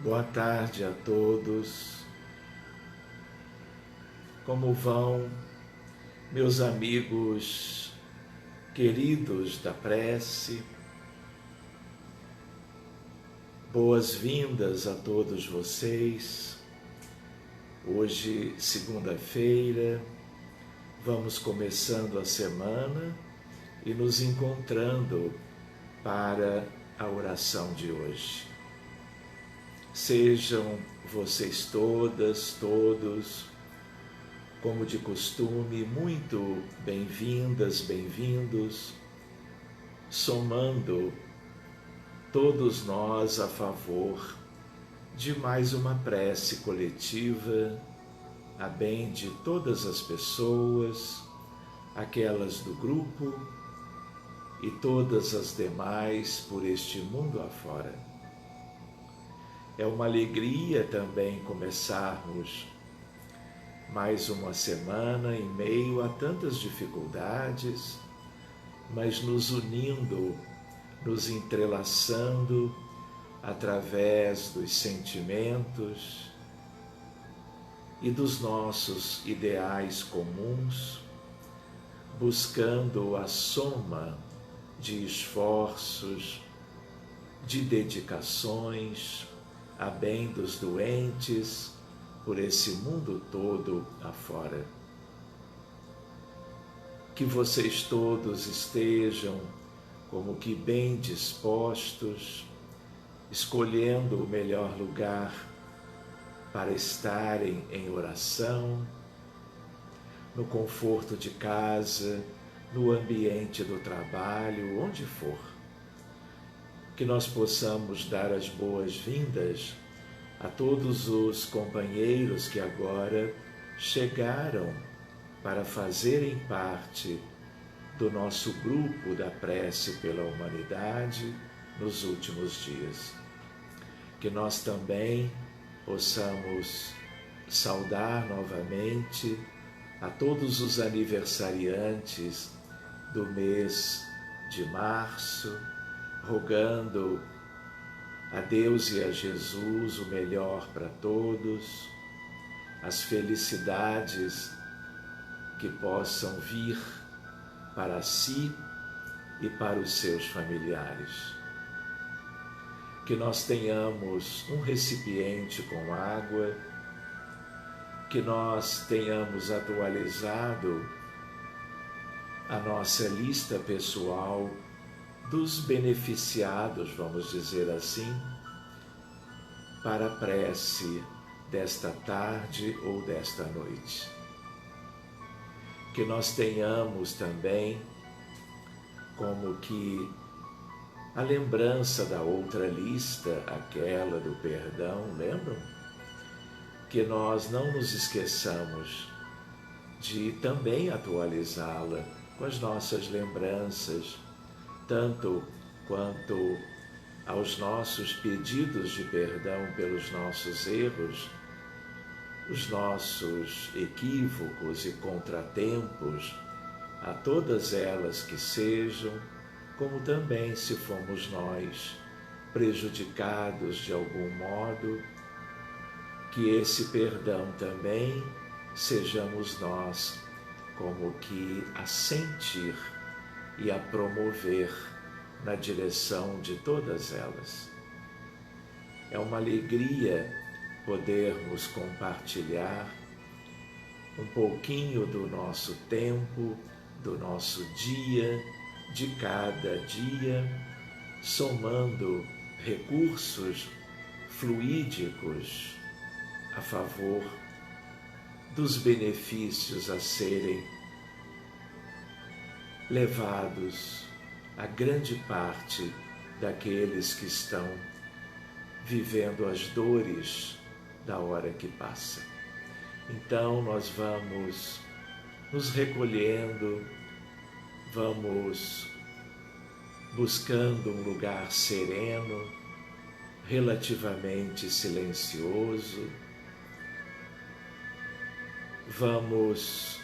Boa tarde a todos. Como vão, meus amigos queridos da prece? Boas-vindas a todos vocês. Hoje, segunda-feira, vamos começando a semana e nos encontrando para a oração de hoje. Sejam vocês todas, todos, como de costume, muito bem-vindas, bem-vindos, somando todos nós a favor de mais uma prece coletiva, a bem de todas as pessoas, aquelas do grupo e todas as demais por este mundo afora. É uma alegria também começarmos mais uma semana em meio a tantas dificuldades, mas nos unindo, nos entrelaçando através dos sentimentos e dos nossos ideais comuns, buscando a soma de esforços, de dedicações, a bem dos doentes por esse mundo todo afora. Que vocês todos estejam como que bem dispostos, escolhendo o melhor lugar para estarem em oração, no conforto de casa, no ambiente do trabalho, onde for. Que nós possamos dar as boas-vindas a todos os companheiros que agora chegaram para fazerem parte do nosso grupo da prece pela humanidade nos últimos dias. Que nós também possamos saudar novamente a todos os aniversariantes do mês de março, rogando a Deus e a Jesus o melhor para todos, as felicidades que possam vir para si e para os seus familiares. Que nós tenhamos um recipiente com água, que nós tenhamos atualizado a nossa lista pessoal dos beneficiados, vamos dizer assim, para a prece desta tarde ou desta noite. Que nós tenhamos também como que a lembrança da outra lista, aquela do perdão, lembram? Que nós não nos esqueçamos de também atualizá-la com as nossas lembranças, tanto quanto aos nossos pedidos de perdão pelos nossos erros, os nossos equívocos e contratempos, a todas elas que sejam, como também se fomos nós prejudicados de algum modo, que esse perdão também sejamos nós como que a sentir e a promover na direção de todas elas. É uma alegria podermos compartilhar um pouquinho do nosso tempo, do nosso dia, de cada dia, somando recursos fluídicos a favor dos benefícios a serem levados a grande parte daqueles que estão vivendo as dores da hora que passa. Então nós vamos nos recolhendo, vamos buscando um lugar sereno, relativamente silencioso, vamos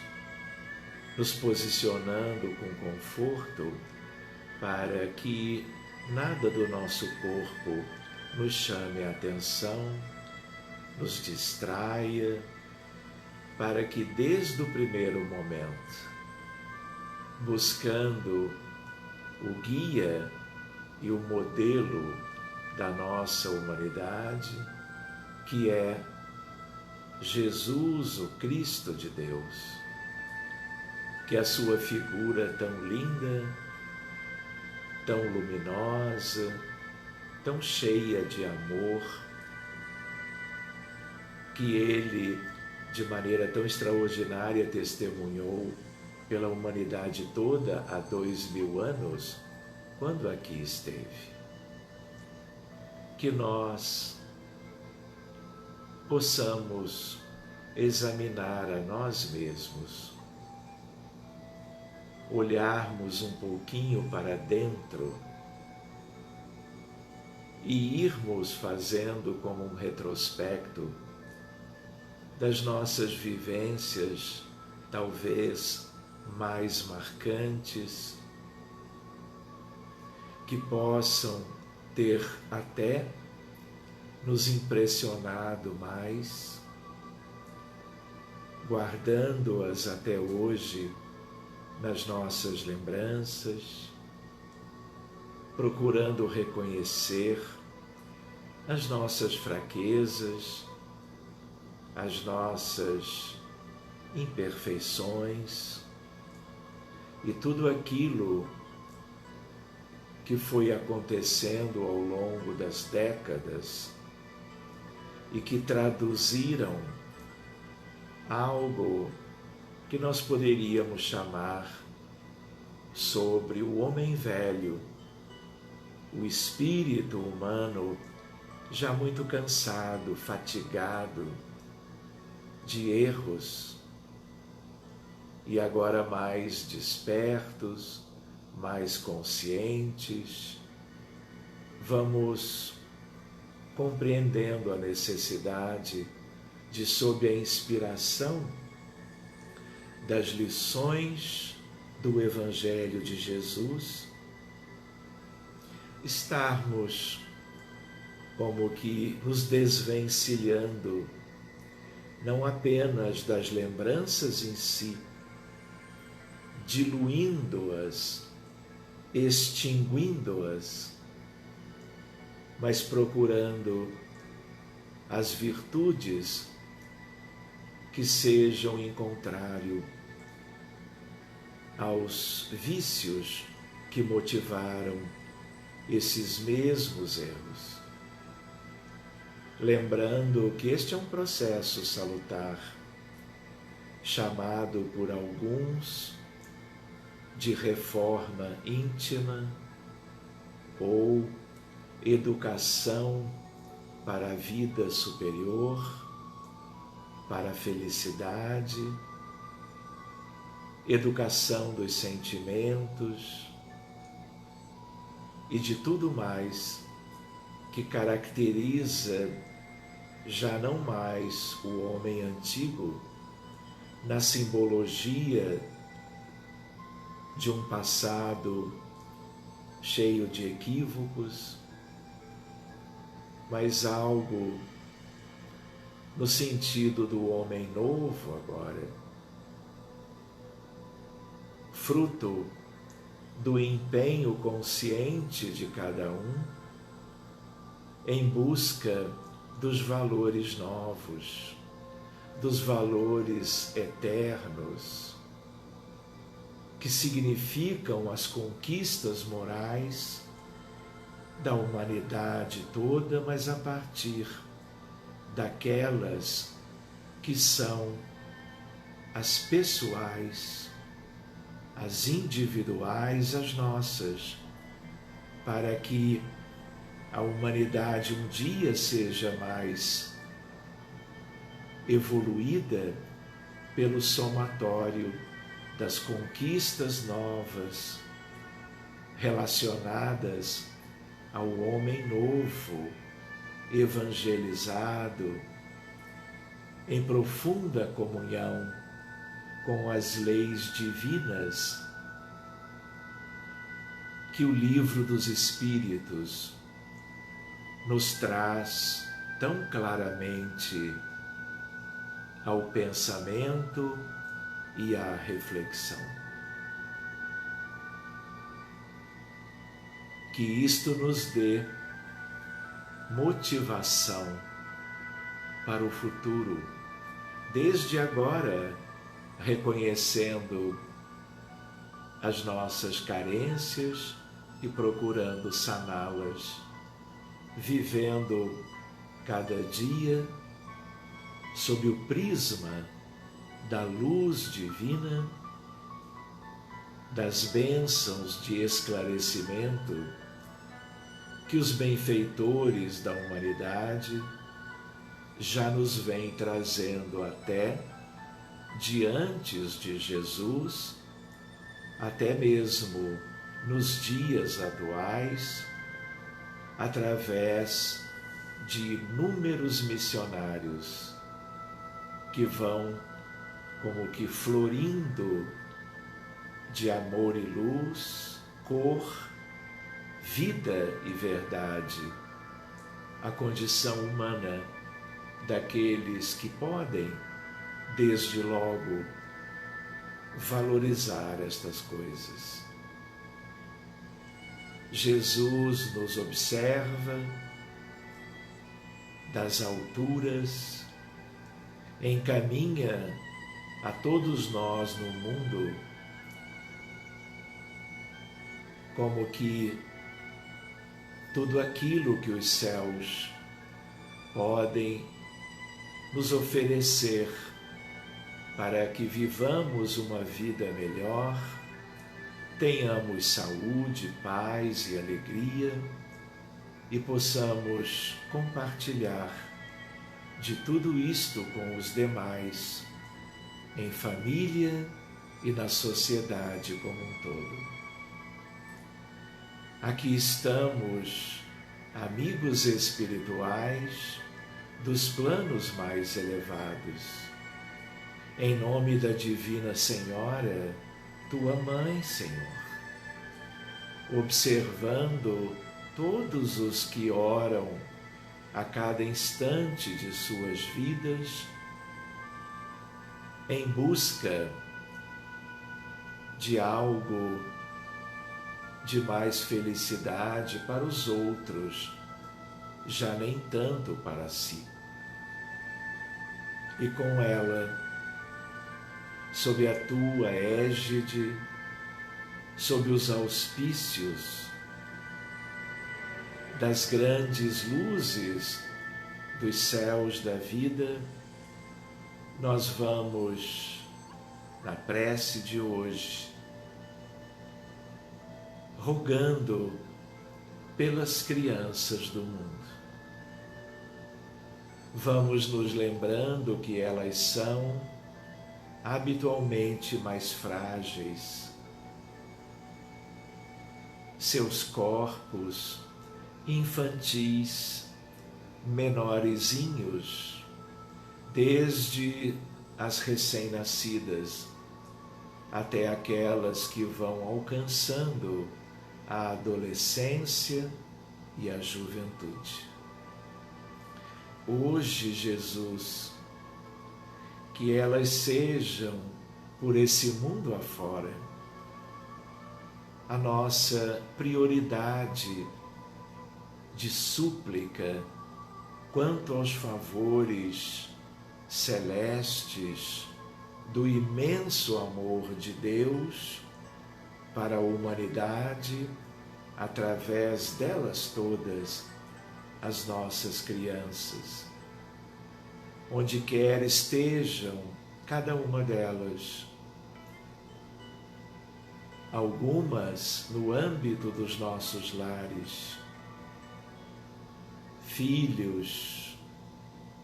nos posicionando com conforto para que nada do nosso corpo nos chame a atenção, nos distraia, para que desde o primeiro momento, buscando o guia e o modelo da nossa humanidade, que é Jesus, o Cristo de Deus, que a sua figura tão linda, tão luminosa, tão cheia de amor, que ele, de maneira tão extraordinária, testemunhou pela humanidade toda há 2000 anos, quando aqui esteve. Que nós possamos examinar a nós mesmos, olharmos um pouquinho para dentro e irmos fazendo como um retrospecto das nossas vivências, talvez mais marcantes, que possam ter até nos impressionado mais, guardando-as até hoje nas nossas lembranças, procurando reconhecer as nossas fraquezas, as nossas imperfeições e tudo aquilo que foi acontecendo ao longo das décadas e que traduziram algo que nós poderíamos chamar sobre o homem velho, o espírito humano já muito cansado, fatigado de erros e agora mais despertos, mais conscientes. Vamos compreendendo a necessidade de, sob a inspiração das lições do Evangelho de Jesus, estarmos como que nos desvencilhando não apenas das lembranças em si, diluindo-as, extinguindo-as, mas procurando as virtudes que sejam em contrário aos vícios que motivaram esses mesmos erros. Lembrando que este é um processo salutar, chamado por alguns de reforma íntima ou educação para a vida superior, para a felicidade, educação dos sentimentos e de tudo mais que caracteriza já não mais o homem antigo na simbologia de um passado cheio de equívocos, mas algo no sentido do homem novo agora, fruto do empenho consciente de cada um em busca dos valores novos, dos valores eternos, que significam as conquistas morais da humanidade toda, mas a partir daquelas que são as pessoais, as individuais, as nossas, para que a humanidade um dia seja mais evoluída pelo somatório das conquistas novas relacionadas ao homem novo, evangelizado, em profunda comunhão com as leis divinas que o Livro dos Espíritos nos traz tão claramente ao pensamento e à reflexão. Que isto nos dê motivação para o futuro, desde agora, reconhecendo as nossas carências e procurando saná-las, vivendo cada dia sob o prisma da luz divina, das bênçãos de esclarecimento que os benfeitores da humanidade já nos vêm trazendo até de antes de Jesus, até mesmo nos dias atuais, através de inúmeros missionários que vão como que florindo de amor e luz, cor, vida e verdade, a condição humana daqueles que podem, desde logo, valorizar estas coisas. Jesus nos observa das alturas, encaminha a todos nós no mundo como que tudo aquilo que os céus podem nos oferecer para que vivamos uma vida melhor, tenhamos saúde, paz e alegria e possamos compartilhar de tudo isto com os demais, em família e na sociedade como um todo. Aqui estamos, amigos espirituais dos planos mais elevados, em nome da Divina Senhora, tua Mãe, Senhor, observando todos os que oram a cada instante de suas vidas, em busca de algo de mais felicidade para os outros, já nem tanto para si. E com ela, sob a tua égide, sob os auspícios das grandes luzes dos céus da vida, nós vamos, na prece de hoje, rogando pelas crianças do mundo. Vamos nos lembrando que elas são habitualmente mais frágeis. Seus corpos infantis, menorzinhos, desde as recém-nascidas até aquelas que vão alcançando a adolescência e a juventude. Hoje, Jesus, que elas sejam, por esse mundo afora, a nossa prioridade de súplica quanto aos favores celestes do imenso amor de Deus para a humanidade, através delas todas, as nossas crianças. Onde quer estejam cada uma delas, algumas no âmbito dos nossos lares, filhos,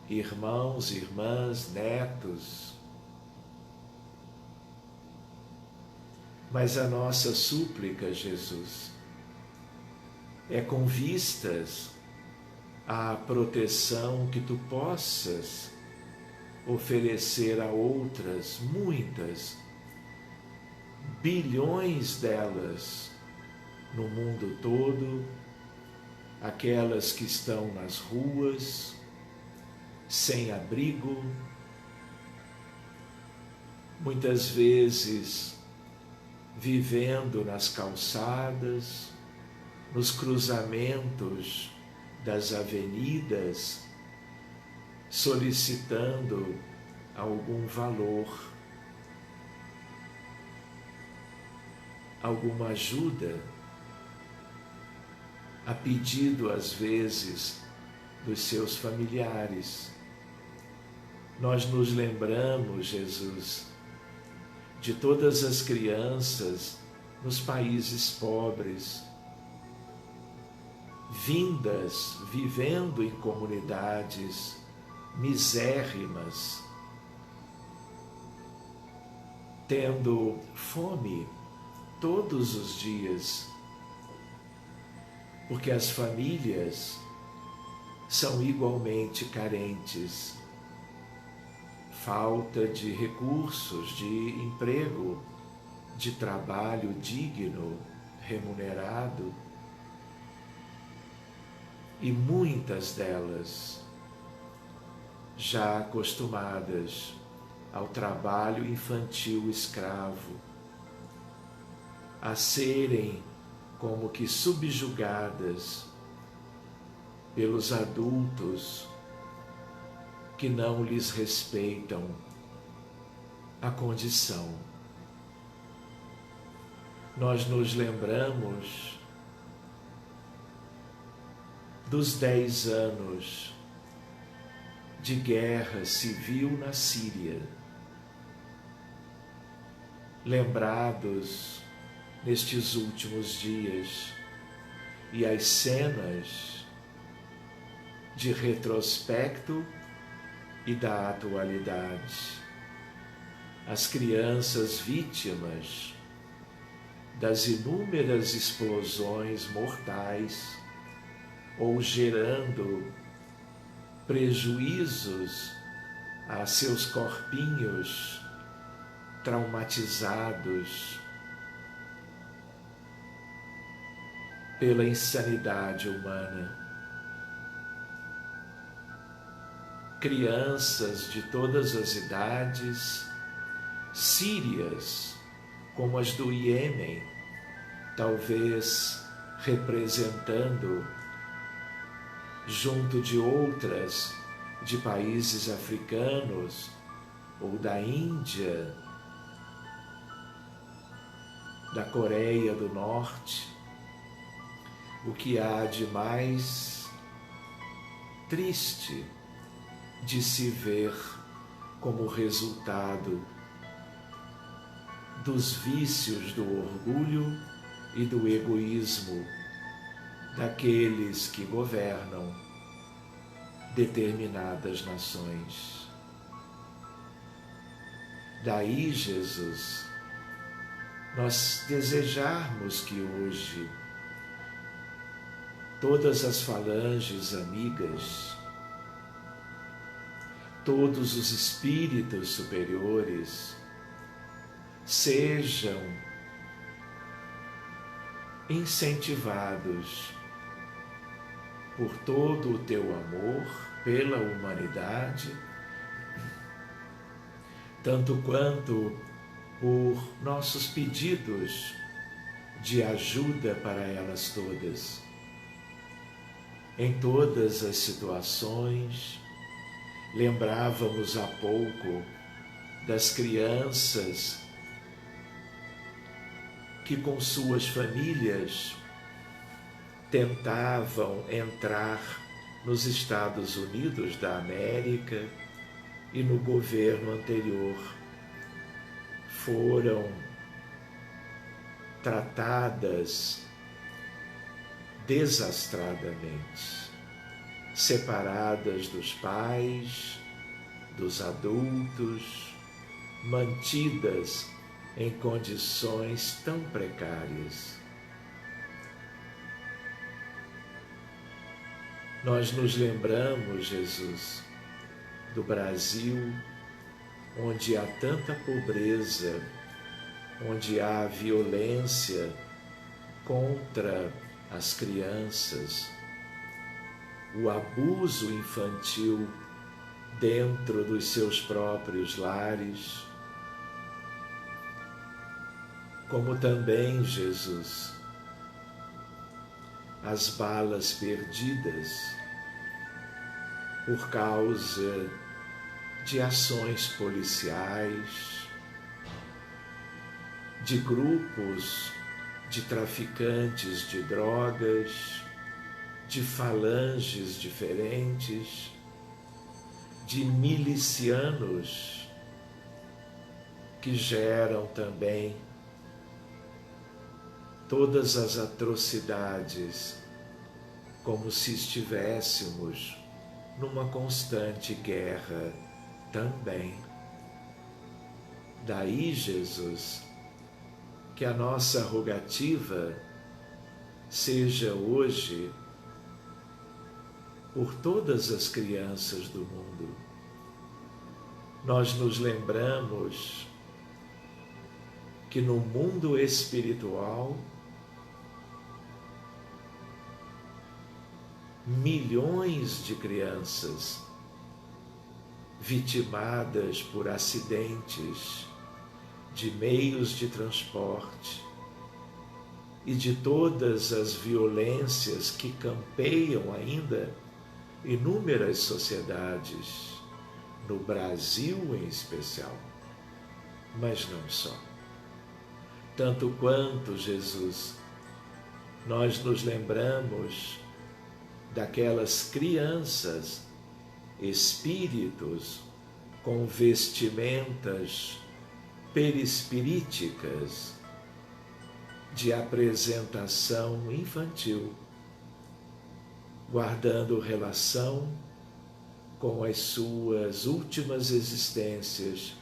irmãos, irmãs, netos. Mas a nossa súplica, Jesus, é com vistas à proteção que tu possas oferecer a outras, muitas, bilhões delas no mundo todo, aquelas que estão nas ruas, sem abrigo, muitas vezes vivendo nas calçadas, nos cruzamentos das avenidas, solicitando algum valor, alguma ajuda, a pedido às vezes dos seus familiares. Nós nos lembramos, Jesus, de todas as crianças nos países pobres, vivendo em comunidades misérrimas, tendo fome todos os dias, porque as famílias são igualmente carentes. Falta de recursos, de emprego, de trabalho digno, remunerado. E muitas delas já acostumadas ao trabalho infantil escravo, a serem como que subjugadas pelos adultos que não lhes respeitam a condição. Nós nos lembramos dos 10 anos de guerra civil na Síria, lembrados nestes últimos dias, e as cenas de retrospecto e da atualidade, as crianças vítimas das inúmeras explosões mortais ou gerando prejuízos a seus corpinhos traumatizados pela insanidade humana. Crianças de todas as idades, sírias, como as do Iêmen, talvez representando, junto de outras de países africanos ou da Índia, da Coreia do Norte, o que há de mais triste de se ver como resultado dos vícios do orgulho e do egoísmo daqueles que governam determinadas nações. Daí, Jesus, nós desejarmos que hoje todas as falanges amigas, todos os espíritos superiores sejam incentivados por todo o teu amor pela humanidade, tanto quanto por nossos pedidos de ajuda para elas todas. Em todas as situações, lembrávamos há pouco das crianças que com suas famílias tentavam entrar nos Estados Unidos da América e no governo anterior foram tratadas desastradamente, separadas dos pais, dos adultos, mantidas em condições tão precárias. Nós nos lembramos, Jesus, do Brasil, onde há tanta pobreza, onde há violência contra as crianças, o abuso infantil dentro dos seus próprios lares, como também, Jesus, as balas perdidas por causa de ações policiais, de grupos de traficantes de drogas, de falanges diferentes, de milicianos que geram também todas as atrocidades, como se estivéssemos numa constante guerra também. Daí, Jesus, que a nossa rogativa seja hoje por todas as crianças do mundo. Nós nos lembramos que no mundo espiritual, milhões de crianças vitimadas por acidentes de meios de transporte e de todas as violências que campeiam ainda inúmeras sociedades, no Brasil em especial, mas não só. Tanto quanto, Jesus, nós nos lembramos daquelas crianças, espíritos com vestimentas perispiríticas de apresentação infantil, guardando relação com as suas últimas existências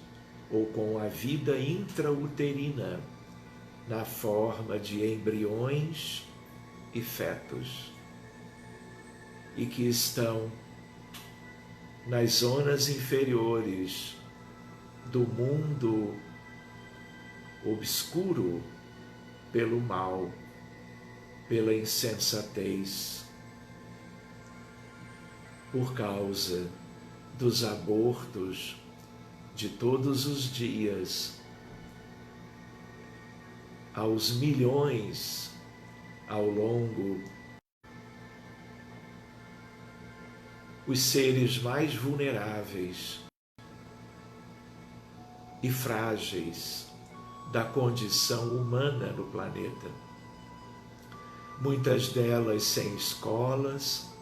ou com a vida intrauterina na forma de embriões e fetos, e que estão nas zonas inferiores do mundo obscuro pelo mal, pela insensatez, por causa dos abortos de todos os dias, aos milhões ao longo, os seres mais vulneráveis e frágeis da condição humana no planeta. Muitas delas sem escolas,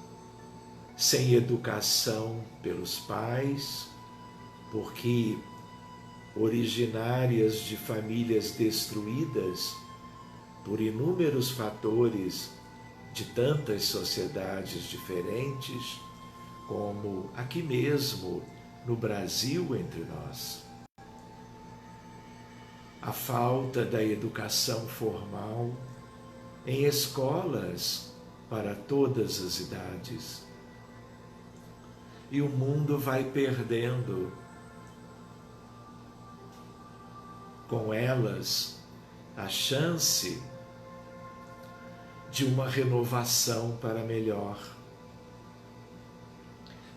sem educação pelos pais, porque originárias de famílias destruídas por inúmeros fatores de tantas sociedades diferentes, como aqui mesmo no Brasil entre nós. A falta da educação formal em escolas para todas as idades. E o mundo vai perdendo com elas a chance de uma renovação para melhor,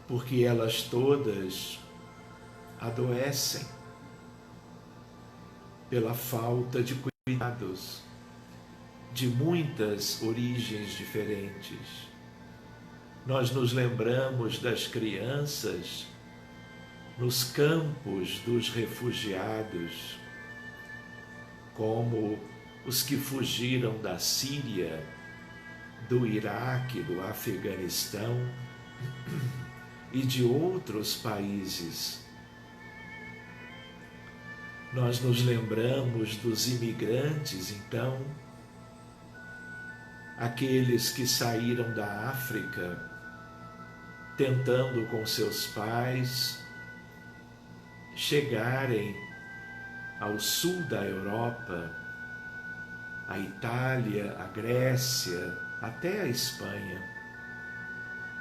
porque elas todas adoecem pela falta de cuidados de muitas origens diferentes. Nós nos lembramos das crianças nos campos dos refugiados, como os que fugiram da Síria, do Iraque, do Afeganistão e de outros países. Nós nos lembramos dos imigrantes, então, aqueles que saíram da África, tentando com seus pais chegarem ao sul da Europa, a Itália, a Grécia, até a Espanha.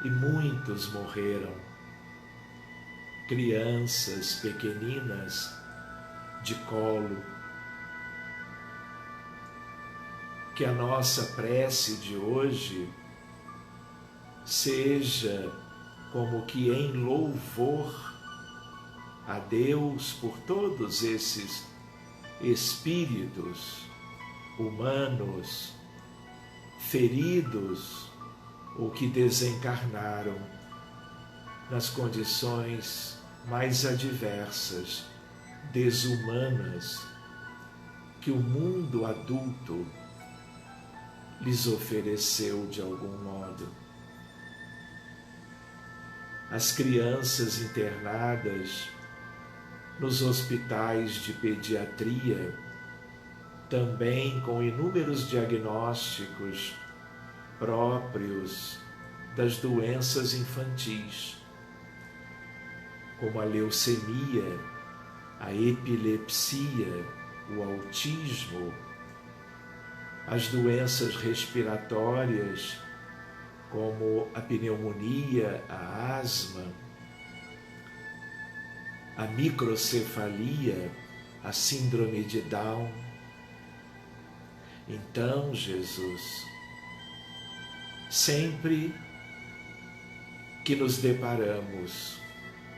E muitos morreram, crianças pequeninas de colo. Que a nossa prece de hoje seja como que em louvor a Deus por todos esses espíritos humanos feridos ou que desencarnaram nas condições mais adversas, desumanas, que o mundo adulto lhes ofereceu de algum modo. As crianças internadas nos hospitais de pediatria, também com inúmeros diagnósticos próprios das doenças infantis, como a leucemia, a epilepsia, o autismo, as doenças respiratórias, como a pneumonia, a asma, a microcefalia, a síndrome de Down. Então, Jesus, sempre que nos deparamos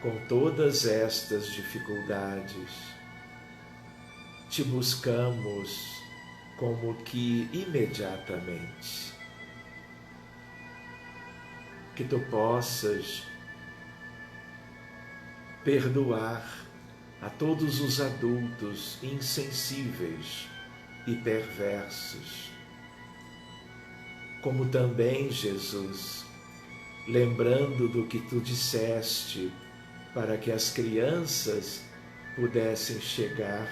com todas estas dificuldades, te buscamos como que imediatamente, que tu possas perdoar a todos os adultos insensíveis e perversos, como também, Jesus, lembrando do que tu disseste para que as crianças pudessem chegar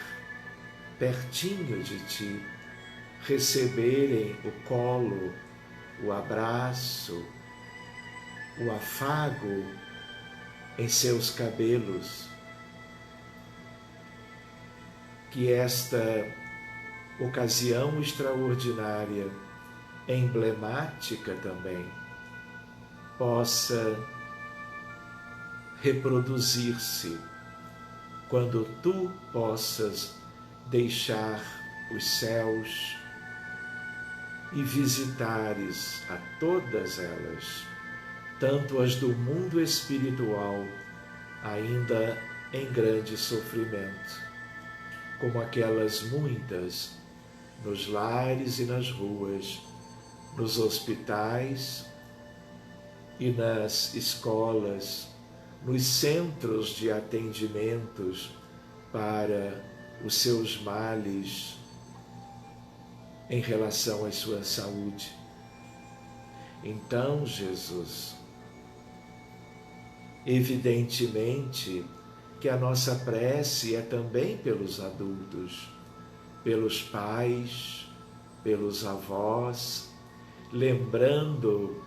pertinho de ti, receberem o colo, o abraço, o afago em seus cabelos, que esta ocasião extraordinária, emblemática também, possa reproduzir-se quando tu possas deixar os céus e visitares a todas elas, tanto as do mundo espiritual, ainda em grande sofrimento, como aquelas muitas nos lares e nas ruas, nos hospitais e nas escolas, nos centros de atendimentos para os seus males em relação à sua saúde. Então, Jesus, evidentemente que a nossa prece é também pelos adultos, pelos pais, pelos avós, lembrando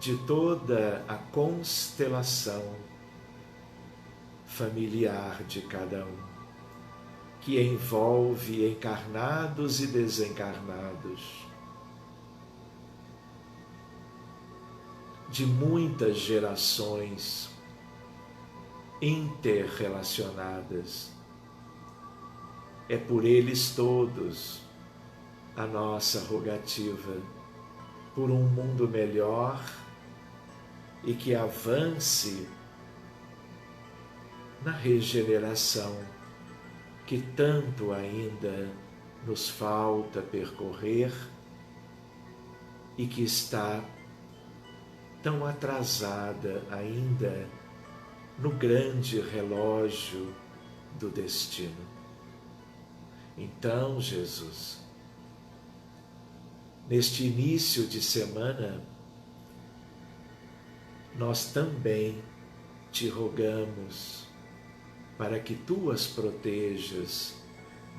de toda a constelação familiar de cada um, que envolve encarnados e desencarnados, de muitas gerações interrelacionadas. É por eles todos a nossa rogativa por um mundo melhor e que avance na regeneração que tanto ainda nos falta percorrer e que está tão atrasada ainda no grande relógio do destino. Então, Jesus, neste início de semana, nós também te rogamos para que tu as protejas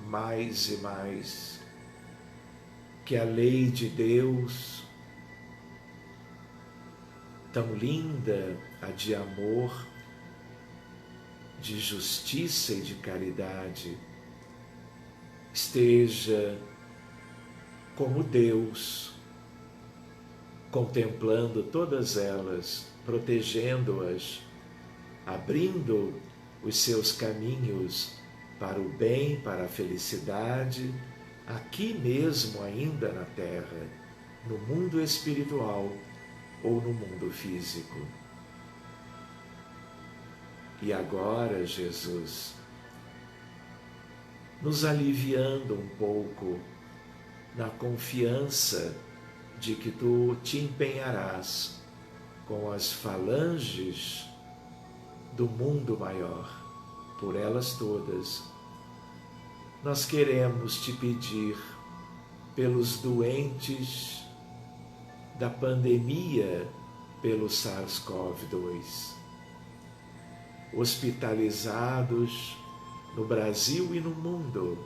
mais e mais, que a lei de Deus, tão linda, a de amor, de justiça e de caridade, esteja como Deus, contemplando todas elas, protegendo-as, abrindo os seus caminhos para o bem, para a felicidade, aqui mesmo ainda na Terra, no mundo espiritual, ou no mundo físico. E agora, Jesus, nos aliviando um pouco na confiança de que Tu te empenharás com as falanges do mundo maior, por elas todas, nós queremos Te pedir pelos doentes da pandemia pelo SARS-CoV-2, hospitalizados no Brasil e no mundo,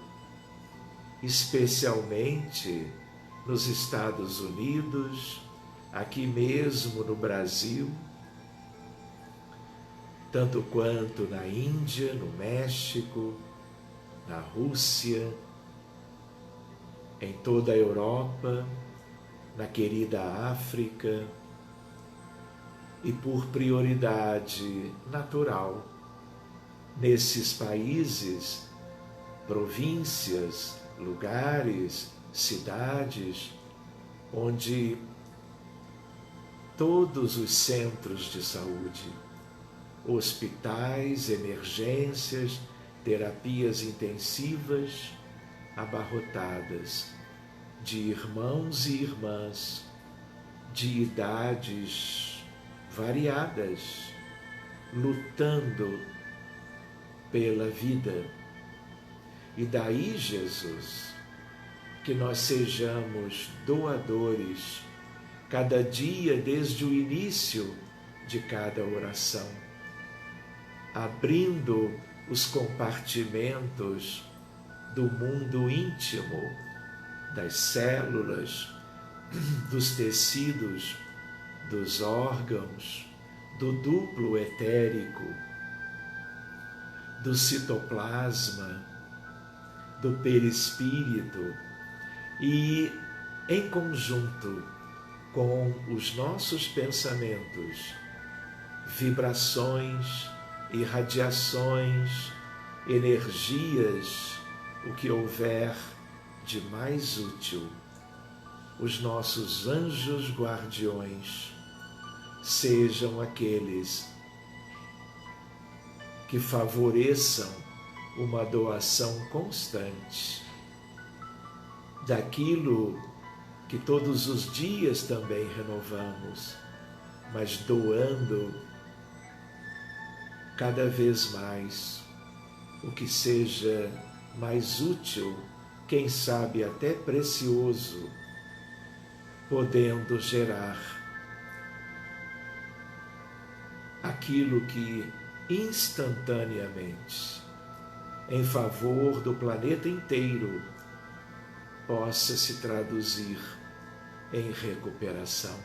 especialmente nos Estados Unidos, aqui mesmo no Brasil, tanto quanto na Índia, no México, na Rússia, em toda a Europa, na querida África, e por prioridade natural, nesses países, províncias, lugares, cidades, onde todos os centros de saúde, hospitais, emergências, terapias intensivas, abarrotadas de irmãos e irmãs de idades variadas, lutando pela vida. E daí, Jesus, que nós sejamos doadores, cada dia desde o início de cada oração, abrindo os compartimentos do mundo íntimo, das células, dos tecidos, dos órgãos, do duplo etérico, do citoplasma, do perispírito, e em conjunto com os nossos pensamentos, vibrações, irradiações, energias, o que houver de mais útil, os nossos anjos guardiões sejam aqueles que favoreçam uma doação constante daquilo que todos os dias também renovamos, mas doando cada vez mais o que seja mais útil, quem sabe até precioso, podendo gerar aquilo que instantaneamente, em favor do planeta inteiro, possa se traduzir em recuperação.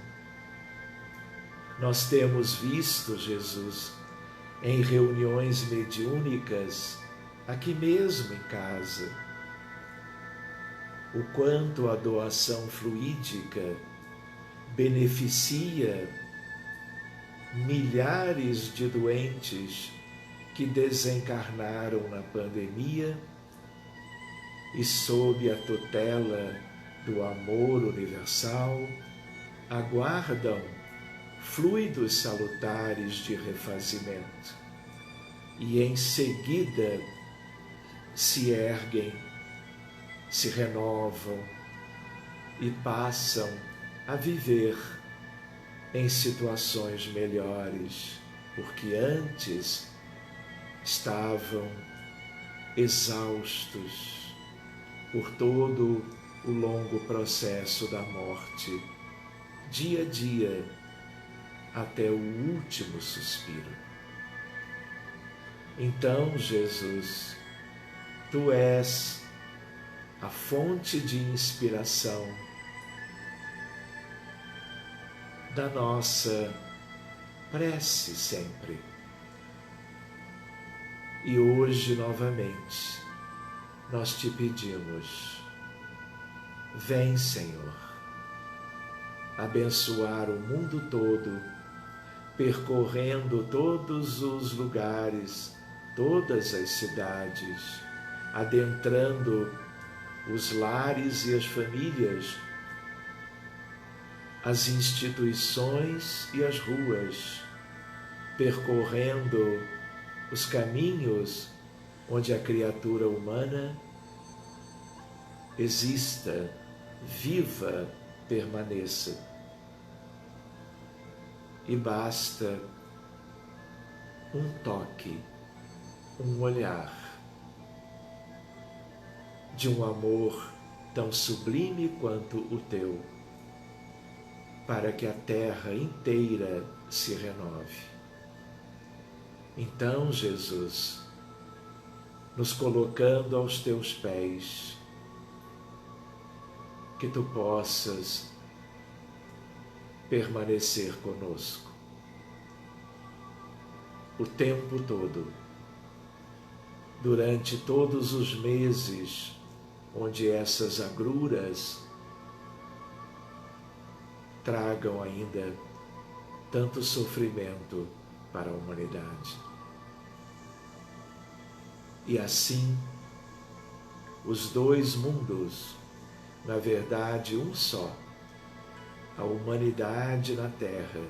Nós temos visto, Jesus, em reuniões mediúnicas, aqui mesmo em casa, o quanto a doação fluídica beneficia milhares de doentes que desencarnaram na pandemia e, sob a tutela do amor universal, aguardam fluidos salutares de refazimento e em seguida se erguem, se renovam e passam a viver em situações melhores, porque antes estavam exaustos por todo o longo processo da morte, dia a dia, até o último suspiro. Então, Jesus, Tu és a fonte de inspiração da nossa prece sempre. E hoje, novamente, nós Te pedimos, vem, Senhor, abençoar o mundo todo, percorrendo todos os lugares, todas as cidades, adentrando os lares e as famílias, as instituições e as ruas, percorrendo os caminhos onde a criatura humana exista, viva, permaneça. E basta um toque, um olhar de um amor tão sublime quanto o teu, para que a terra inteira se renove. Então, Jesus, nos colocando aos teus pés, que tu possas permanecer conosco o tempo todo, durante todos os meses onde essas agruras tragam ainda tanto sofrimento para a humanidade. E assim, os dois mundos, na verdade um só, a humanidade na Terra,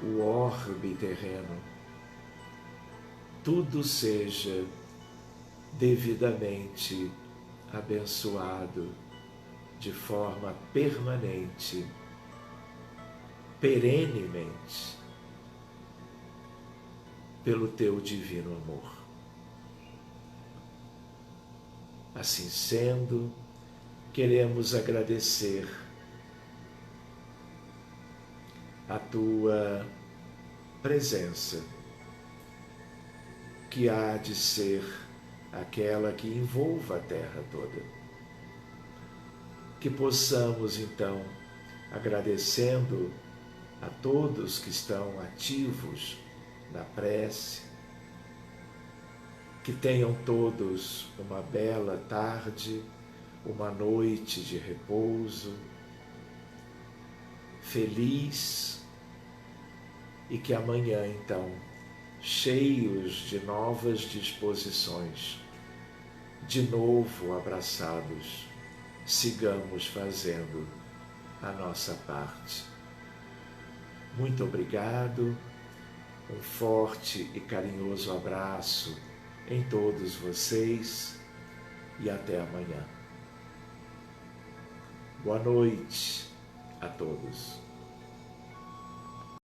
o orbe terreno, tudo seja devidamente abençoado de forma permanente, perenemente, pelo teu divino amor. Assim sendo, queremos agradecer a tua presença, que há de ser aquela que envolva a terra toda. Que possamos, então, agradecendo a todos que estão ativos na prece, que tenham todos uma bela tarde, uma noite de repouso, feliz, e que amanhã, então, cheios de novas disposições, de novo abraçados, sigamos fazendo a nossa parte. Muito obrigado, um forte e carinhoso abraço em todos vocês e até amanhã. Boa noite a todos.